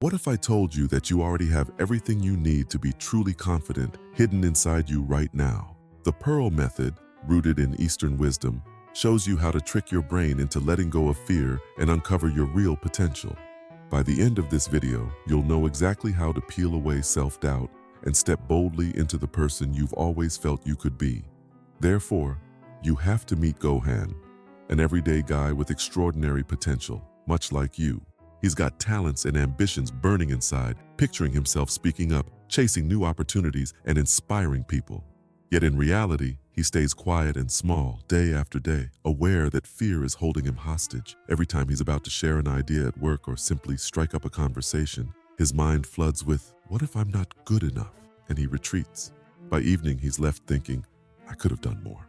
What if I told you that you already have everything you need to be truly confident hidden inside you right now? The Pearl Method, rooted in Eastern wisdom, shows you how to trick your brain into letting go of fear and uncover your real potential. By the end of this video, you'll know exactly how to peel away self-doubt and step boldly into the person you've always felt you could be. Therefore, you have to meet Gohan, an everyday guy with extraordinary potential, much like you. He's got talents and ambitions burning inside, picturing himself speaking up, chasing new opportunities, and inspiring people. Yet in reality, he stays quiet and small day after day, aware that fear is holding him hostage. Every time he's about to share an idea at work or simply strike up a conversation, his mind floods with, "What if I'm not good enough?" And he retreats. By evening, he's left thinking, "I could have done more.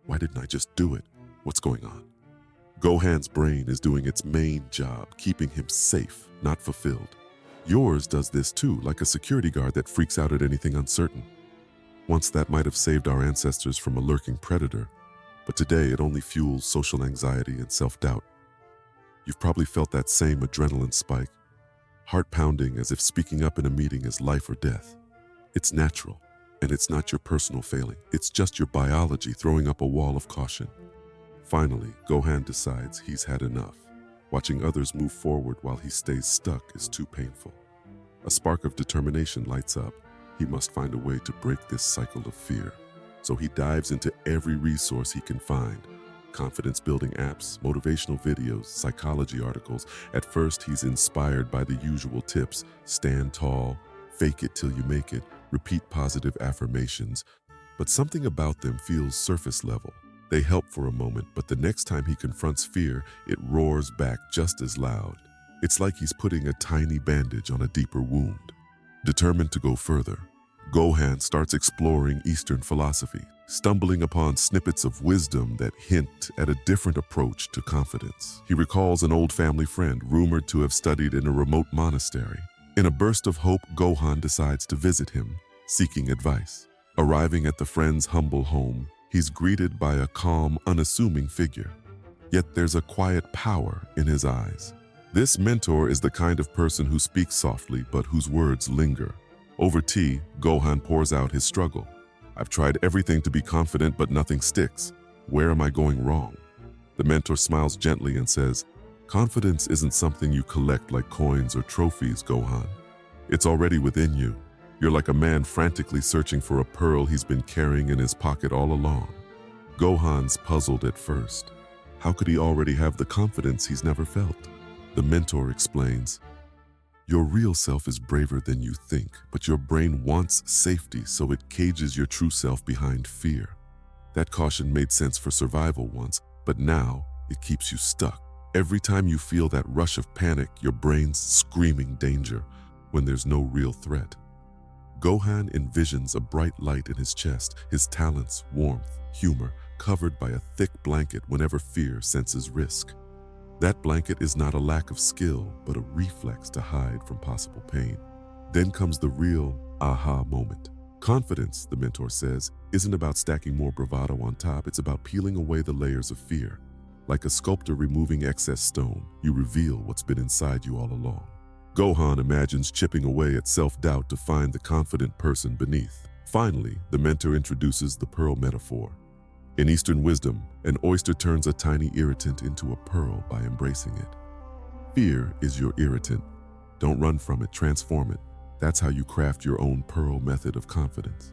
Why didn't I just do it? What's going on?" Gohan's brain is doing its main job, keeping him safe, not fulfilled. Yours does this too, like a security guard that freaks out at anything uncertain. Once that might have saved our ancestors from a lurking predator, but today it only fuels social anxiety and self-doubt. You've probably felt that same adrenaline spike, heart pounding as if speaking up in a meeting is life or death. It's natural, and it's not your personal failing. It's just your biology throwing up a wall of caution. Finally, Gohan decides he's had enough. Watching others move forward while he stays stuck is too painful. A spark of determination lights up. He must find a way to break this cycle of fear. So he dives into every resource he can find. Confidence-building apps, motivational videos, psychology articles. At first, he's inspired by the usual tips: stand tall, fake it till you make it, repeat positive affirmations. But something about them feels surface level. They help for a moment, but the next time he confronts fear, it roars back just as loud. It's like he's putting a tiny bandage on a deeper wound. Determined to go further, Gohan starts exploring Eastern philosophy, stumbling upon snippets of wisdom that hint at a different approach to confidence. He recalls an old family friend rumored to have studied in a remote monastery. In a burst of hope, Gohan decides to visit him, seeking advice. Arriving at the friend's humble home, he's greeted by a calm, unassuming figure. Yet there's a quiet power in his eyes. This mentor is the kind of person who speaks softly but whose words linger. Over tea, Gohan pours out his struggle. "I've tried everything to be confident, but nothing sticks. Where am I going wrong?" The mentor smiles gently and says, "Confidence isn't something you collect like coins or trophies, Gohan. It's already within you. You're like a man frantically searching for a pearl he's been carrying in his pocket all along." Gohan's puzzled at first. How could he already have the confidence he's never felt? The mentor explains, "Your real self is braver than you think, but your brain wants safety, so it cages your true self behind fear. That caution made sense for survival once, but now it keeps you stuck. Every time you feel that rush of panic, your brain's screaming danger when there's no real threat." Gohan envisions a bright light in his chest, his talents, warmth, humor, covered by a thick blanket whenever fear senses risk. That blanket is not a lack of skill, but a reflex to hide from possible pain. Then comes the real aha moment. Confidence, the mentor says, isn't about stacking more bravado on top, it's about peeling away the layers of fear. Like a sculptor removing excess stone, you reveal what's been inside you all along. Gohan imagines chipping away at self-doubt to find the confident person beneath. Finally, the mentor introduces the pearl metaphor. In Eastern wisdom, an oyster turns a tiny irritant into a pearl by embracing it. Fear is your irritant. Don't run from it, transform it. That's how you craft your own pearl method of confidence.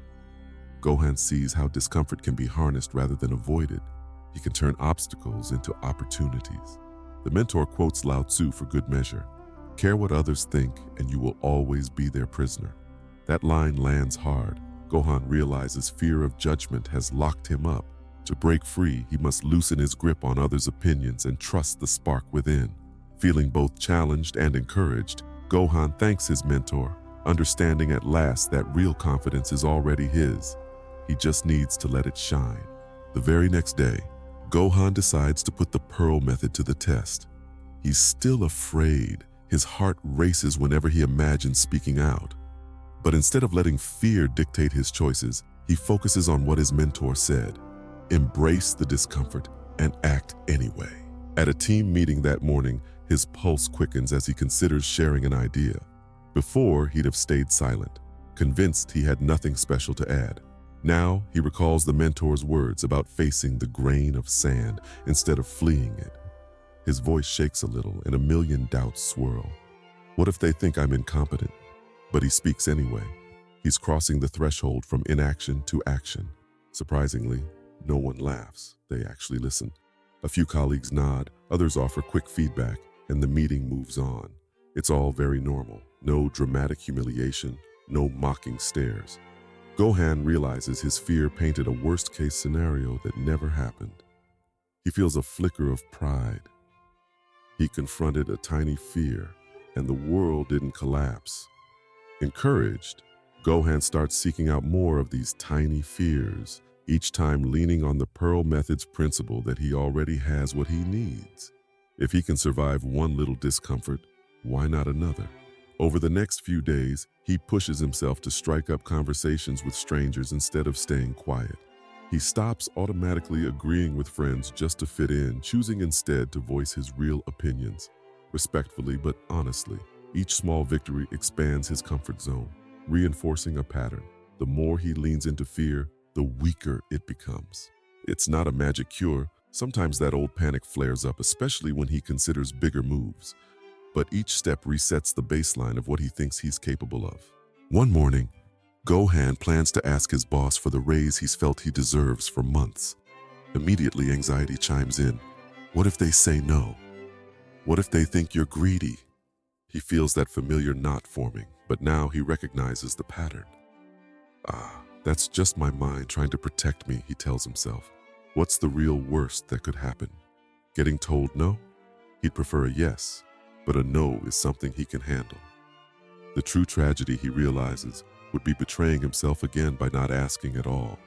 Gohan sees how discomfort can be harnessed rather than avoided. He can turn obstacles into opportunities. The mentor quotes Lao Tzu for good measure. "Care what others think, and you will always be their prisoner." That line lands hard. Gohan realizes fear of judgment has locked him up. To break free, he must loosen his grip on others' opinions and trust the spark within. Feeling both challenged and encouraged, Gohan thanks his mentor, understanding at last that real confidence is already his. He just needs to let it shine. The very next day, Gohan decides to put the Pearl method to the test. He's still afraid. His heart races whenever he imagines speaking out. But instead of letting fear dictate his choices, he focuses on what his mentor said: embrace the discomfort and act anyway. At a team meeting that morning, his pulse quickens as he considers sharing an idea. Before, he'd have stayed silent, convinced he had nothing special to add. Now, he recalls the mentor's words about facing the grain of sand instead of fleeing it. His voice shakes a little and a million doubts swirl. What if they think I'm incompetent? But he speaks anyway. He's crossing the threshold from inaction to action. Surprisingly, no one laughs. They actually listen. A few colleagues nod, others offer quick feedback, and the meeting moves on. It's all very normal. No dramatic humiliation, no mocking stares. Gohan realizes his fear painted a worst-case scenario that never happened. He feels a flicker of pride. He confronted a tiny fear, and the world didn't collapse. Encouraged, Gohan starts seeking out more of these tiny fears, each time leaning on the Pearl Method's principle that he already has what he needs. If he can survive one little discomfort, why not another? Over the next few days, he pushes himself to strike up conversations with strangers instead of staying quiet. He stops automatically agreeing with friends just to fit in, choosing instead to voice his real opinions. Respectfully but honestly, each small victory expands his comfort zone, reinforcing a pattern. The more he leans into fear, the weaker it becomes. It's not a magic cure. Sometimes that old panic flares up, especially when he considers bigger moves. But each step resets the baseline of what he thinks he's capable of. One morning, Gohan plans to ask his boss for the raise he's felt he deserves for months. Immediately, anxiety chimes in. What if they say no? What if they think you're greedy? He feels that familiar knot forming, but now he recognizes the pattern. That's just my mind trying to protect me, he tells himself. What's the real worst that could happen? Getting told no? He'd prefer a yes, but a no is something he can handle. The true tragedy, he realizes, would be betraying himself again by not asking at all.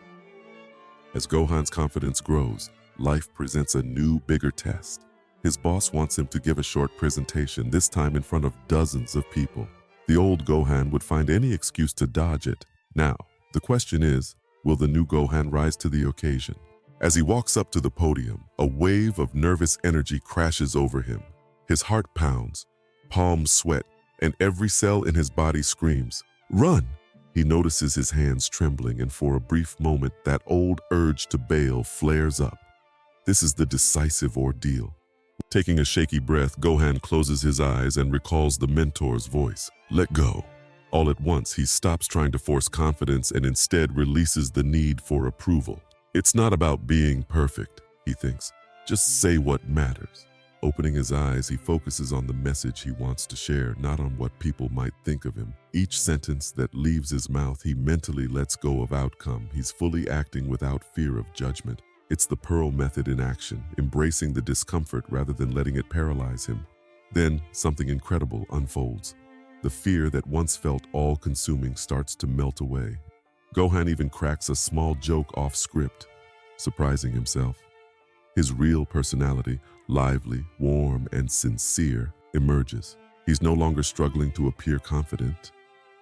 As Gohan's confidence grows, life presents a new, bigger test. His boss wants him to give a short presentation, this time in front of dozens of people. The old Gohan would find any excuse to dodge it. Now, the question is, will the new Gohan rise to the occasion? As he walks up to the podium, a wave of nervous energy crashes over him. His heart pounds, palms sweat, and every cell in his body screams, "Run!" He notices his hands trembling, and for a brief moment, that old urge to bail flares up. This is the decisive ordeal. Taking a shaky breath, Gohan closes his eyes and recalls the mentor's voice. Let go. All at once, he stops trying to force confidence and instead releases the need for approval. It's not about being perfect, he thinks. Just say what matters. Opening his eyes, he focuses on the message he wants to share, not on what people might think of him. Each sentence that leaves his mouth, he mentally lets go of outcome. He's fully acting without fear of judgment. It's the Pearl Method in action, embracing the discomfort rather than letting it paralyze him. Then, something incredible unfolds. The fear that once felt all-consuming starts to melt away. Gohan even cracks a small joke off script, surprising himself. His real personality, lively, warm, and sincere, emerges. He's no longer struggling to appear confident.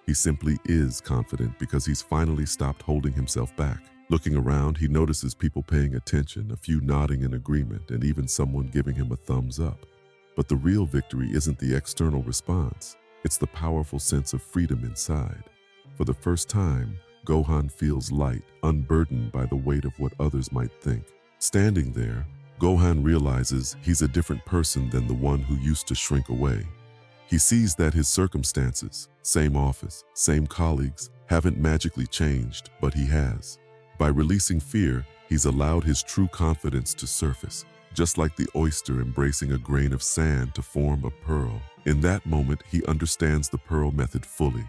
He simply is confident because he's finally stopped holding himself back. Looking around, he notices people paying attention, a few nodding in agreement, and even someone giving him a thumbs up. But the real victory isn't the external response. It's the powerful sense of freedom inside. For the first time, Gohan feels light, unburdened by the weight of what others might think. Standing there, Gohan realizes he's a different person than the one who used to shrink away. He sees that his circumstances, same office, same colleagues, haven't magically changed, but he has. By releasing fear, he's allowed his true confidence to surface, just like the oyster embracing a grain of sand to form a pearl. In that moment, he understands the Pearl Method fully.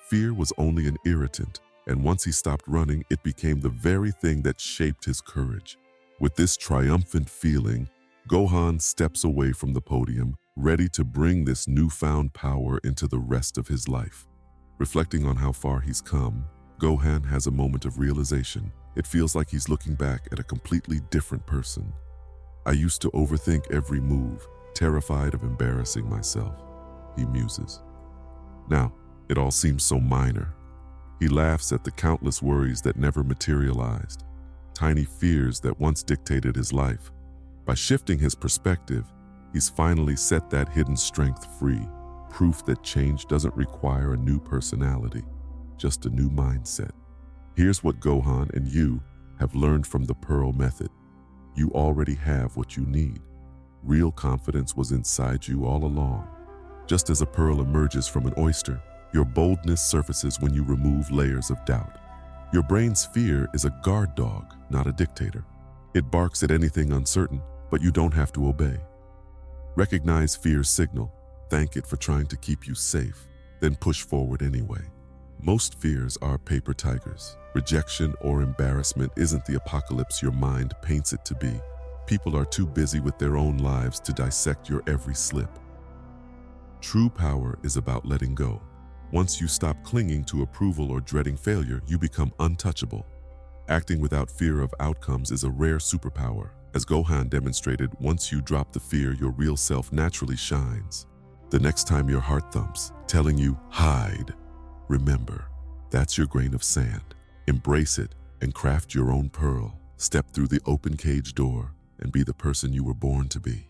Fear was only an irritant, and once he stopped running, it became the very thing that shaped his courage. With this triumphant feeling, Gohan steps away from the podium, ready to bring this newfound power into the rest of his life. Reflecting on how far he's come, Gohan has a moment of realization. It feels like he's looking back at a completely different person. I used to overthink every move, terrified of embarrassing myself, he muses. Now, it all seems so minor. He laughs at the countless worries that never materialized, tiny fears that once dictated his life. By shifting his perspective, he's finally set that hidden strength free, proof that change doesn't require a new personality, just a new mindset. Here's what Gohan and you have learned from the Pearl method. You already have what you need. Real confidence was inside you all along. Just as a pearl emerges from an oyster, your boldness surfaces when you remove layers of doubt. Your brain's fear is a guard dog, not a dictator. It barks at anything uncertain, but you don't have to obey. Recognize fear's signal, thank it for trying to keep you safe, then push forward anyway. Most fears are paper tigers. Rejection or embarrassment isn't the apocalypse your mind paints it to be. People are too busy with their own lives to dissect your every slip. True power is about letting go. Once you stop clinging to approval or dreading failure, you become untouchable. Acting without fear of outcomes is a rare superpower. As Gohan demonstrated, once you drop the fear, your real self naturally shines. The next time your heart thumps, telling you, hide, remember, that's your grain of sand. Embrace it and craft your own pearl. Step through the open cage door and be the person you were born to be.